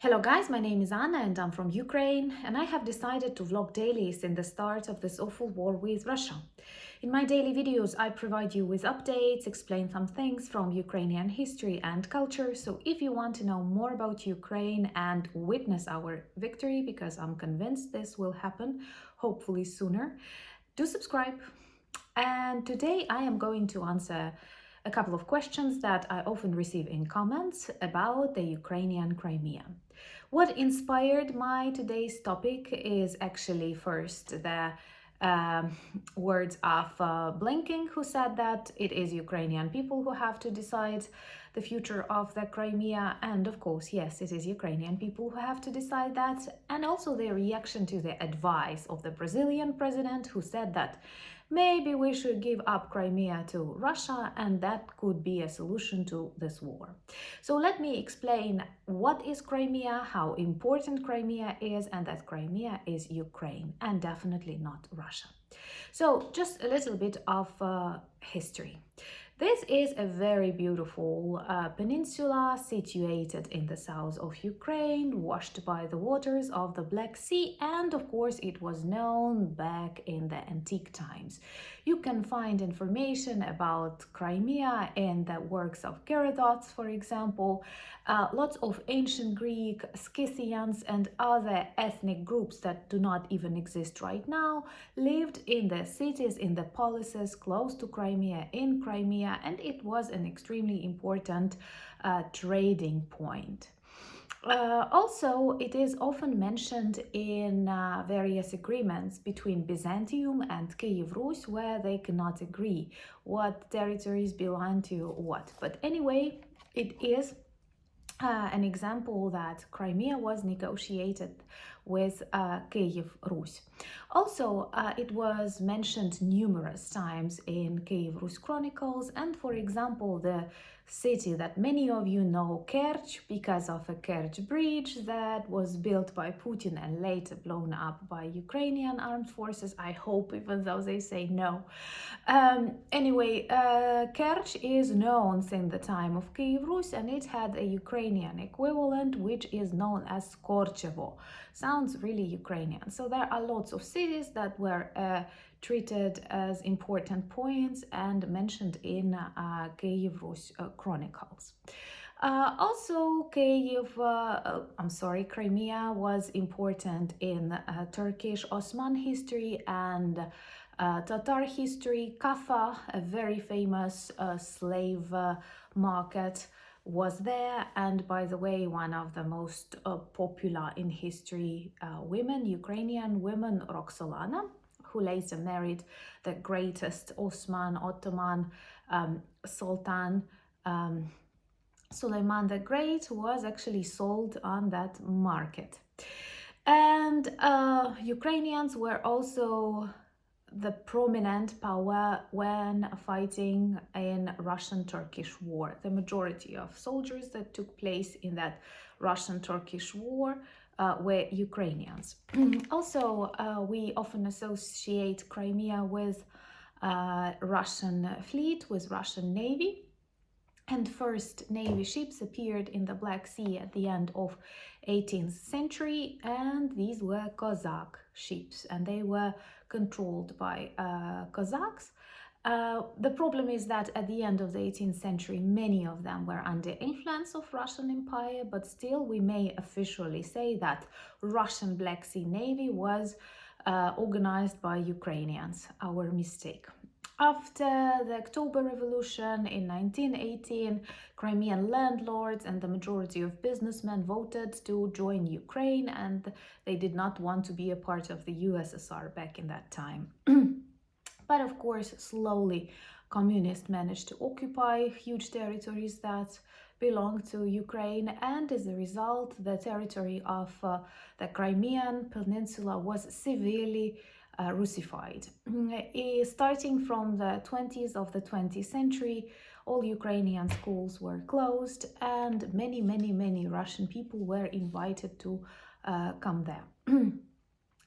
Hello guys, my name is Anna and I'm from Ukraine, and I have decided to vlog daily since the start of this awful war with Russia. In my daily videos, I provide you with updates, explain some things from Ukrainian history and culture. So if you want to know more about Ukraine and witness our victory, because I'm convinced this will happen, hopefully sooner, do subscribe. And today I am going to answer a couple of questions that I often receive in comments about the Ukrainian Crimea. What inspired my today's topic is actually first the words of Blinken, who said that it is Ukrainian people who have to decide the future of the Crimea. And of course, yes, it is Ukrainian people who have to decide that. And also their reaction to the advice of the Brazilian president, who said that maybe we should give up Crimea to Russia, and that could be a solution to this war. So let me explain what is Crimea, how important Crimea is, and that Crimea is Ukraine and definitely not Russia. So just a little bit of history. This is a very beautiful peninsula situated in the south of Ukraine, washed by the waters of the Black Sea, and of course it was known back in the antique times. You can find information about Crimea in the works of Herodotus, for example. Lots of ancient Greek, Scythians, and other ethnic groups that do not even exist right now lived in the cities, in the polises close to Crimea, in Crimea, and it was an extremely important trading point. Also, it is often mentioned in various agreements between Byzantium and Kiev Rus, where they cannot agree what territories belong to what. But anyway, it is an example that Crimea was negotiated with Kiev Rus. Also, it was mentioned numerous times in Kiev Rus chronicles, and for example, the city that many of you know, Kerch, because of a Kerch bridge that was built by Putin and later blown up by Ukrainian armed forces. I hope, even though they say no. Anyway, Kerch is known since the time of Kiev Rus, and it had a Ukrainian equivalent, which is known as Korchevo. Sounds really Ukrainian. So there are lots of cities that were treated as important points and mentioned in Kiev Rus chronicles. Also, Crimea was important in Turkish Osman history and Tatar history. Kaffa, a very famous slave market, was there, and by the way, one of the most popular in history women, Ukrainian women, Roxolana, who later married the greatest Ottoman Sultan Suleiman the Great, was actually sold on that market. And Ukrainians were also the prominent power when fighting in Russian-Turkish war. The majority of soldiers that took place in that Russian-Turkish war were Ukrainians. Also, we often associate Crimea with Russian fleet, with Russian Navy. And first Navy ships appeared in the Black Sea at the end of 18th century, and these were Cossack ships, and they were controlled by Cossacks. The problem is that at the end of the 18th century, many of them were under influence of Russian Empire, but still we may officially say that Russian Black Sea Navy was organized by Ukrainians. Our mistake. After the October Revolution in 1918, Crimean landlords and the majority of businessmen voted to join Ukraine, and they did not want to be a part of the USSR back in that time. But of course, slowly, communists managed to occupy huge territories that belonged to Ukraine, and as a result, the territory of the Crimean Peninsula was severely Russified. Starting from the 20s of the 20th century, all Ukrainian schools were closed, and many Russian people were invited to come there.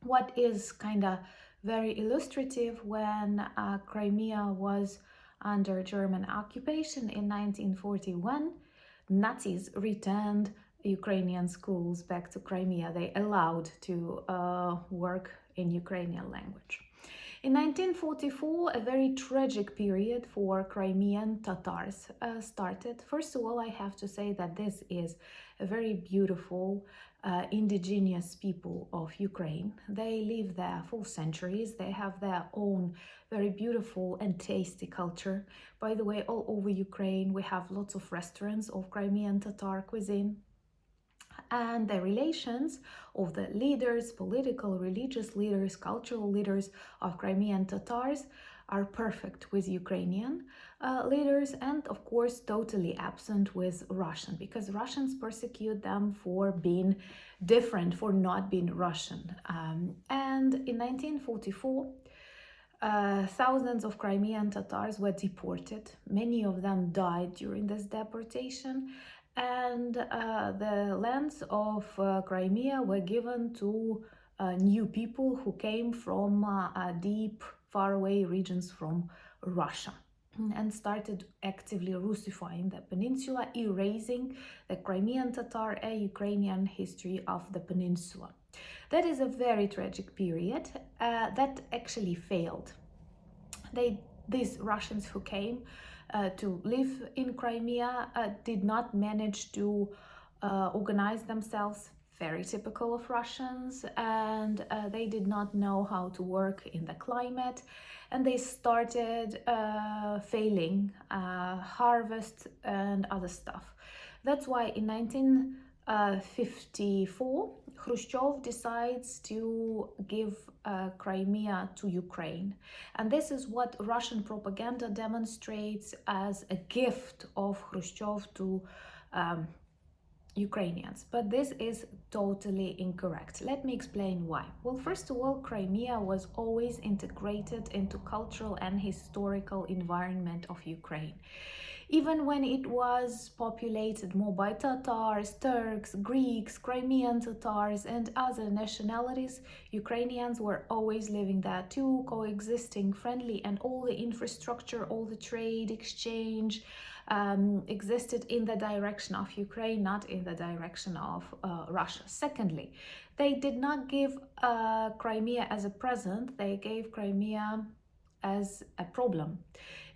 What is kind of very illustrative, when Crimea was under German occupation in 1941, Nazis returned Ukrainian schools back to Crimea. They allowed to work in Ukrainian language. In 1944, a very tragic period for Crimean Tatars started. First of all, I have to say that this is a very beautiful indigenous people of Ukraine. They live there for centuries. They have their own very beautiful and tasty culture. By the way, all over Ukraine, we have lots of restaurants of Crimean Tatar cuisine. And the relations of the leaders, political, religious leaders, cultural leaders of Crimean Tatars are perfect with Ukrainian leaders, and of course totally absent with Russian, because Russians persecute them for being different, for not being Russian. And in 1944, thousands of Crimean Tatars were deported. Many of them died during this deportation, and the lands of Crimea were given to new people who came from deep, faraway regions from Russia, and started actively Russifying the peninsula, erasing the Crimean Tatar and Ukrainian history of the peninsula. That is a very tragic period that actually failed. These Russians who came to live in Crimea did not manage to organize themselves, very typical of Russians, and they did not know how to work in the climate, and they started failing harvest and other stuff. That's why in 1954, Khrushchev decides to give Crimea to Ukraine. And this is what Russian propaganda demonstrates as a gift of Khrushchev to Ukrainians. But this is totally incorrect. Let me explain why. Well, first of all, Crimea was always integrated into cultural and historical environment of Ukraine. Even when it was populated more by Tatars, Turks, Greeks, Crimean Tatars, and other nationalities, Ukrainians were always living there too, coexisting, friendly, and all the infrastructure, all the trade, exchange existed in the direction of Ukraine, not in the direction of Russia. Secondly, they did not give Crimea as a present, they gave Crimea as a problem.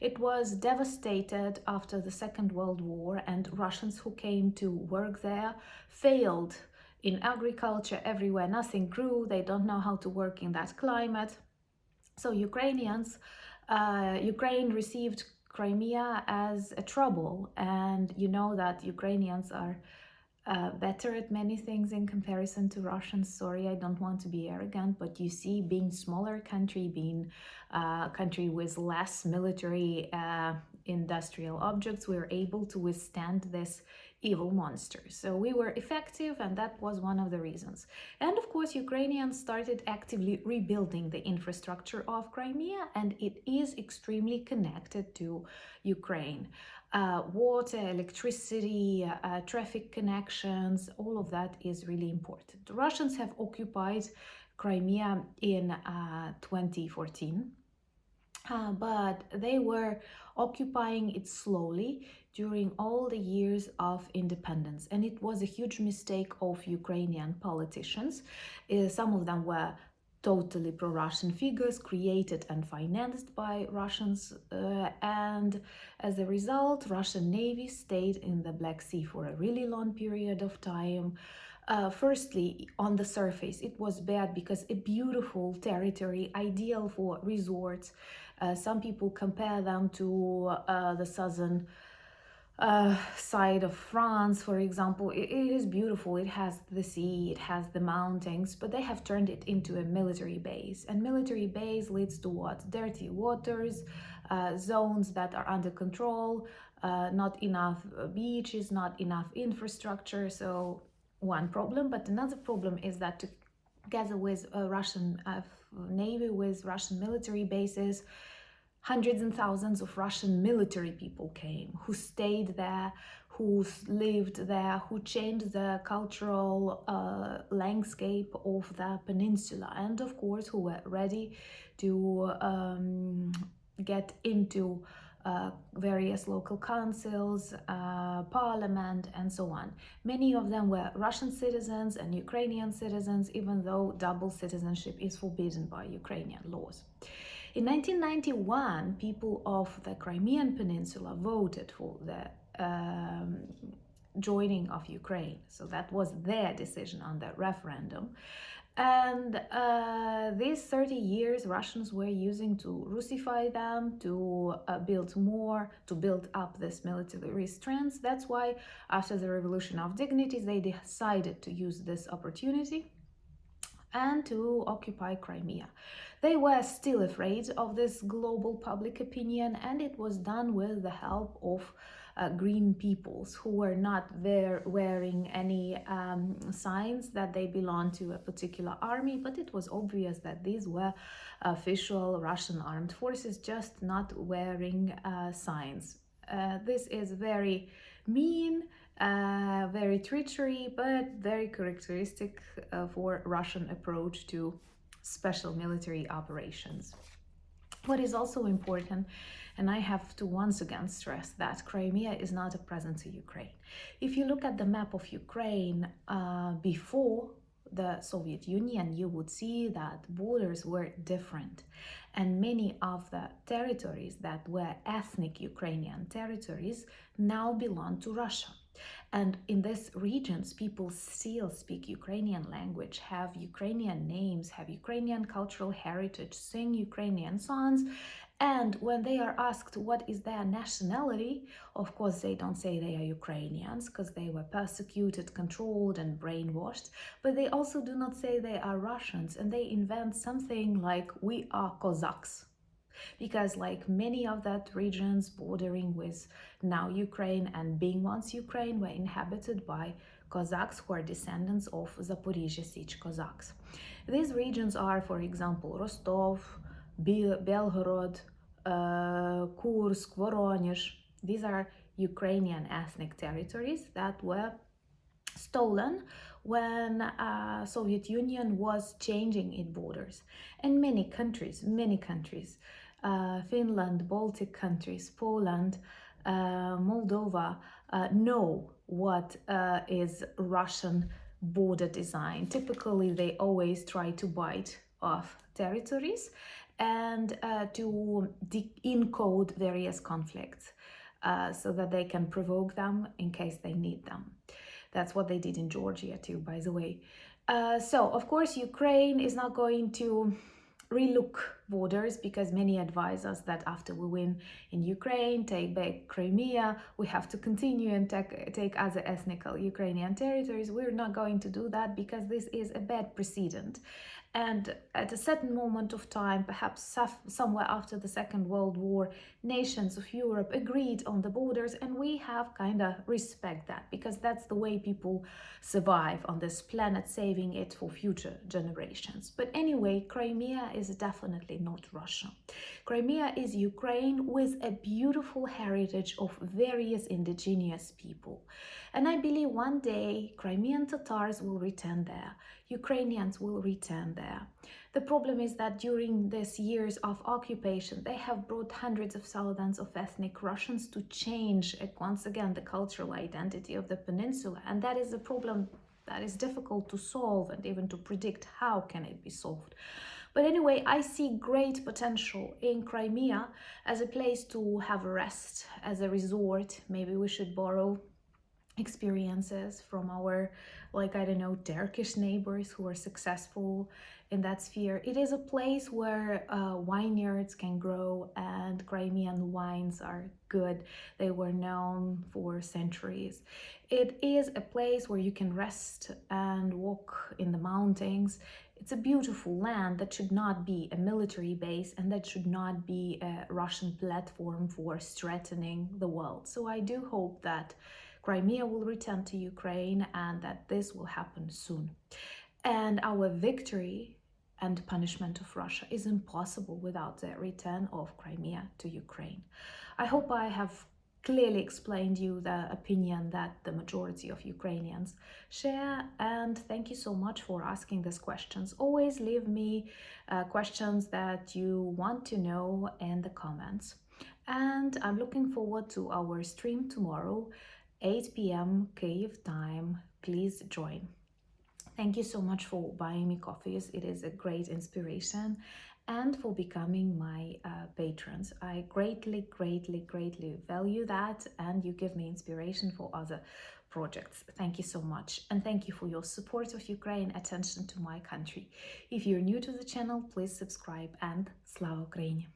It was devastated after the Second World War, and Russians who came to work there failed in agriculture everywhere. Nothing grew. They don't know how to work in that climate. So Ukraine received Crimea as a trouble, and you know that Ukrainians are better at many things in comparison to Russians. Sorry, I don't want to be arrogant, but you see, being smaller country, being a country with less military industrial objects, we were able to withstand this evil monster. So we were effective, and that was one of the reasons. And of course, Ukrainians started actively rebuilding the infrastructure of Crimea, and it is extremely connected to Ukraine. Water, electricity, traffic connections, all of that is really important. The Russians have occupied Crimea in 2014, but they were occupying it slowly during all the years of independence, and it was a huge mistake of Ukrainian politicians. Some of them were totally pro-Russian figures created and financed by Russians, and as a result, Russian Navy stayed in the Black Sea for a really long period of time. Firstly, on the surface, it was bad because a beautiful territory, ideal for resorts. Some people compare them to the southern side of France, for example. It is beautiful. It has the sea, it has the mountains, but they have turned it into a military base. And military base leads to what? Dirty waters, zones that are under control, not enough beaches, not enough infrastructure. So one problem. But another problem is that together with Russian Navy, with Russian military bases, hundreds and thousands of Russian military people came, who stayed there, who lived there, who changed the cultural landscape of the peninsula, and of course who were ready to get into various local councils, parliament, and so on. Many of them were Russian citizens and Ukrainian citizens, even though double citizenship is forbidden by Ukrainian laws. In 1991, people of the Crimean Peninsula voted for the joining of Ukraine. So that was their decision on the referendum. And these 30 years, Russians were using to Russify them, to build up this military strength. That's why after the Revolution of Dignities, they decided to use this opportunity and to occupy Crimea. They were still afraid of this global public opinion, and it was done with the help of green peoples who were not there wearing any signs that they belonged to a particular army, but it was obvious that these were official Russian armed forces, just not wearing signs. This is very mean, very treachery, but very characteristic for Russian approach to special military operations. What is also important, and I have to once again stress that Crimea is not a present to Ukraine. If you look at the map of Ukraine before the Soviet Union, you would see that borders were different. And many of the territories that were ethnic Ukrainian territories now belong to Russia. And in these regions, people still speak Ukrainian language, have Ukrainian names, have Ukrainian cultural heritage, sing Ukrainian songs. And when they are asked what is their nationality, of course, they don't say they are Ukrainians because they were persecuted, controlled, and brainwashed. But they also do not say they are Russians, and they invent something like, we are Cossacks. Because like many of that regions bordering with now Ukraine and being once Ukraine were inhabited by Cossacks who are descendants of Zaporizhia Sich Cossacks. These regions are, for example, Rostov, Belgorod, Kursk, Voronezh. These are Ukrainian ethnic territories that were stolen when Soviet Union was changing its borders. And many countries, Finland, Baltic countries, Poland, Moldova know what is Russian border design. Typically, they always try to bite off territories and to encode various conflicts so that they can provoke them in case they need them. That's what they did in Georgia too, by the way. So, of course, Ukraine is not going to relook borders because many advise us that after we win in Ukraine, take back Crimea, we have to continue and take other ethnical Ukrainian territories. We're not going to do that because this is a bad precedent. And at a certain moment of time, perhaps somewhere after the Second World War, nations of Europe agreed on the borders, and we have kind of respect that because that's the way people survive on this planet, saving it for future generations. But anyway, Crimea is definitely not Russia. Crimea is Ukraine with a beautiful heritage of various indigenous people. And I believe one day Crimean Tatars will return there. Ukrainians will return there. The problem is that during these years of occupation, they have brought hundreds of thousands of ethnic Russians to change, once again, the cultural identity of the peninsula. And that is a problem that is difficult to solve and even to predict how can it be solved. But anyway, I see great potential in Crimea as a place to have a rest, as a resort. Maybe we should borrow experiences from our, Turkish neighbors who are successful in that sphere. It is a place where vineyards can grow and Crimean wines are good. They were known for centuries. It is a place where you can rest and walk in the mountains. It's a beautiful land that should not be a military base and that should not be a Russian platform for threatening the world. So I do hope that Crimea will return to Ukraine and that this will happen soon. And our victory and punishment of Russia is impossible without the return of Crimea to Ukraine. I hope I have clearly explained you the opinion that the majority of Ukrainians share, and thank you so much for asking these questions. Always leave me questions that you want to know in the comments. And I'm looking forward to our stream tomorrow, 8 p.m. Kyiv time. Please join. Thank you so much for buying me coffees. It is a great inspiration, and for becoming my patrons. I greatly, greatly, greatly value that, and you give me inspiration for other projects. Thank you so much, and thank you for your support of Ukraine, attention to my country. If you're new to the channel, please subscribe, and Slava Ukraini!